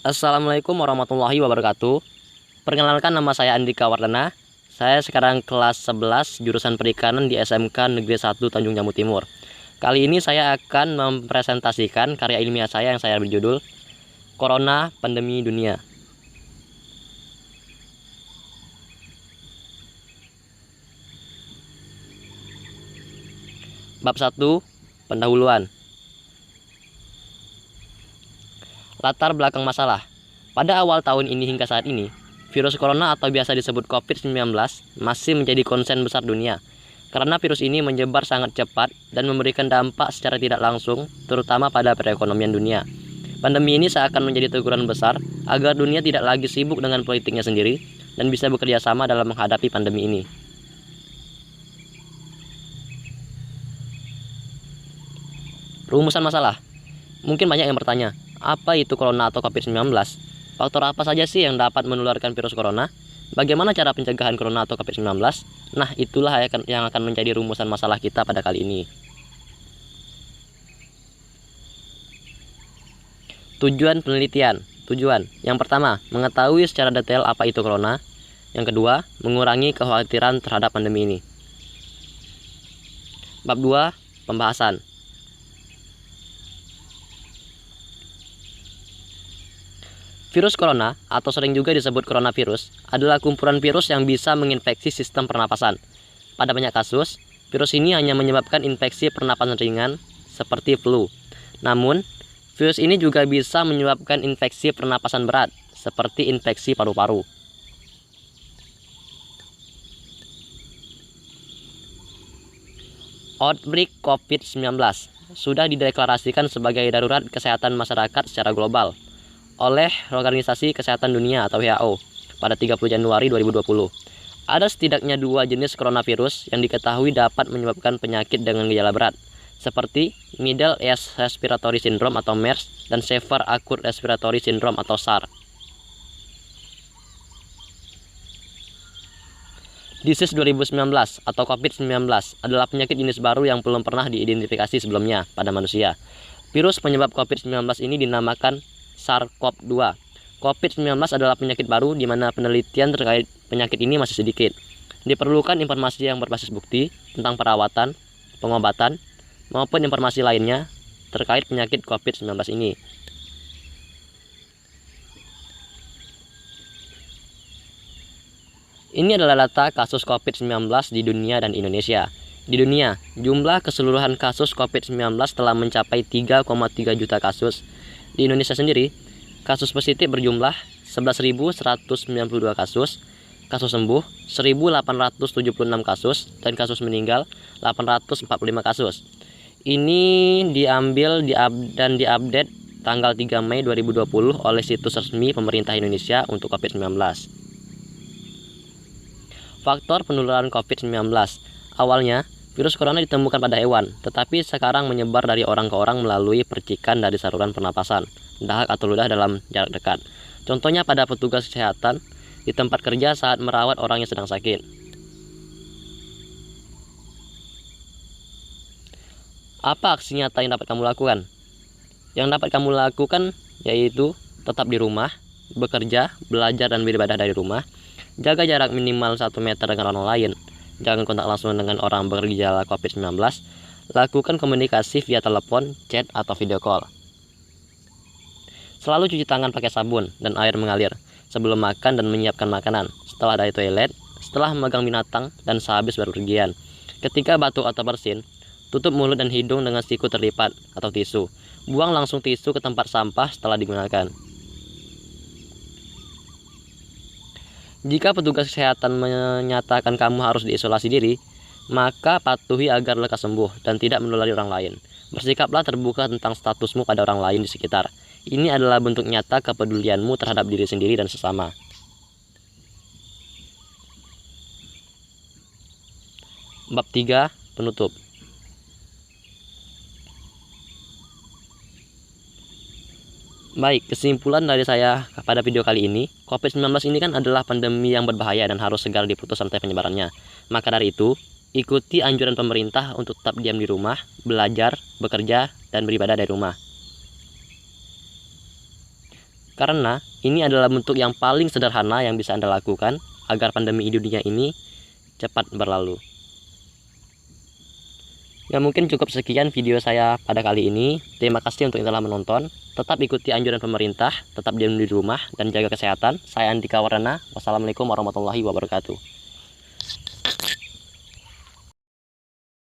Assalamualaikum warahmatullahi wabarakatuh. Perkenalkan, nama saya Andika Wardana. Saya sekarang kelas 11 jurusan Perikanan di SMK Negeri 1 Tanjung Jambu Timur. Kali ini saya akan mempresentasikan karya ilmiah saya yang saya berjudul Corona Pandemi Dunia. Bab 1, pendahuluan. Latar belakang masalah. Pada awal tahun ini hingga saat ini, virus corona atau biasa disebut COVID-19 masih menjadi konsen besar dunia. Karena virus ini menyebar sangat cepat dan memberikan dampak secara tidak langsung, terutama pada perekonomian dunia. Pandemi ini seakan menjadi teguran besar agar dunia tidak lagi sibuk dengan politiknya sendiri dan bisa bekerja sama dalam menghadapi pandemi ini. Rumusan masalah. Mungkin banyak yang bertanya, apa itu corona atau COVID-19? Faktor apa saja sih yang dapat menularkan virus corona? Bagaimana cara pencegahan corona atau COVID-19? Nah, itulah yang akan menjadi rumusan masalah kita pada kali ini. Tujuan penelitian. Tujuan. Yang pertama, mengetahui secara detail apa itu corona. Yang kedua, mengurangi kekhawatiran terhadap pandemi ini. Bab 2, pembahasan. Virus corona, atau sering juga disebut coronavirus, adalah kumpulan virus yang bisa menginfeksi sistem pernapasan. Pada banyak kasus, virus ini hanya menyebabkan infeksi pernapasan ringan, seperti flu. Namun, virus ini juga bisa menyebabkan infeksi pernapasan berat, seperti infeksi paru-paru. Outbreak COVID-19 sudah dideklarasikan sebagai darurat kesehatan masyarakat secara global oleh Organisasi Kesehatan Dunia atau WHO pada 30 Januari 2020. Ada setidaknya 2 jenis coronavirus yang diketahui dapat menyebabkan penyakit dengan gejala berat, seperti Middle East Respiratory Syndrome atau MERS dan Severe Acute Respiratory Syndrome atau SARS. Disease 2019 atau COVID-19 adalah penyakit jenis baru yang belum pernah diidentifikasi sebelumnya pada manusia. Virus penyebab COVID-19 ini dinamakan SARS-CoV-2. COVID-19 adalah penyakit baru di mana penelitian terkait penyakit ini masih sedikit. Diperlukan informasi yang berbasis bukti tentang perawatan, pengobatan, maupun informasi lainnya terkait penyakit COVID-19 ini. Ini adalah data kasus COVID-19 di dunia dan Indonesia. Di dunia, jumlah keseluruhan kasus COVID-19 telah mencapai 3,3 juta kasus. Di Indonesia sendiri, kasus positif berjumlah 11.192 kasus, kasus sembuh 1.876 kasus, dan kasus meninggal 845 kasus. Ini diambil dan diupdate tanggal 3 Mei 2020 oleh situs resmi pemerintah Indonesia untuk COVID-19. Faktor penularan COVID-19. Awalnya, virus corona ditemukan pada hewan, tetapi sekarang menyebar dari orang ke orang melalui percikan dari saluran pernapasan, dahak atau ludah dalam jarak dekat. Contohnya pada petugas kesehatan di tempat kerja saat merawat orang yang sedang sakit. Apa aksi nyata yang dapat kamu lakukan? Yang dapat kamu lakukan yaitu tetap di rumah, bekerja, belajar, dan beribadah dari rumah. Jaga jarak minimal 1 meter dengan orang lain. Jangan kontak langsung dengan orang bergejala COVID-19. Lakukan komunikasi via telepon, chat, atau video call. Selalu cuci tangan pakai sabun dan air mengalir sebelum makan dan menyiapkan makanan, setelah dari toilet, setelah memegang binatang, dan sehabis berpergian. Ketika batuk atau bersin, tutup mulut dan hidung dengan siku terlipat atau tisu. Buang langsung tisu ke tempat sampah setelah digunakan. Jika petugas kesehatan menyatakan kamu harus diisolasi diri, maka patuhi agar lekas sembuh dan tidak menulari orang lain. Bersikaplah terbuka tentang statusmu pada orang lain di sekitar. Ini adalah bentuk nyata kepedulianmu terhadap diri sendiri dan sesama. Bab 3, penutup. Baik, kesimpulan dari saya pada video kali ini, COVID-19 ini kan adalah pandemi yang berbahaya dan harus segera diputus rantai penyebarannya. Maka dari itu, ikuti anjuran pemerintah untuk tetap diam di rumah, belajar, bekerja, dan beribadah dari rumah. Karena ini adalah bentuk yang paling sederhana yang bisa Anda lakukan agar pandemi di dunia ini cepat berlalu. Ya, mungkin cukup sekian video saya pada kali ini. Terima kasih untuk yang telah menonton. Tetap ikuti anjuran pemerintah, tetap diam di rumah dan jaga kesehatan. Saya Andika Wardana. Wassalamualaikum warahmatullahi wabarakatuh.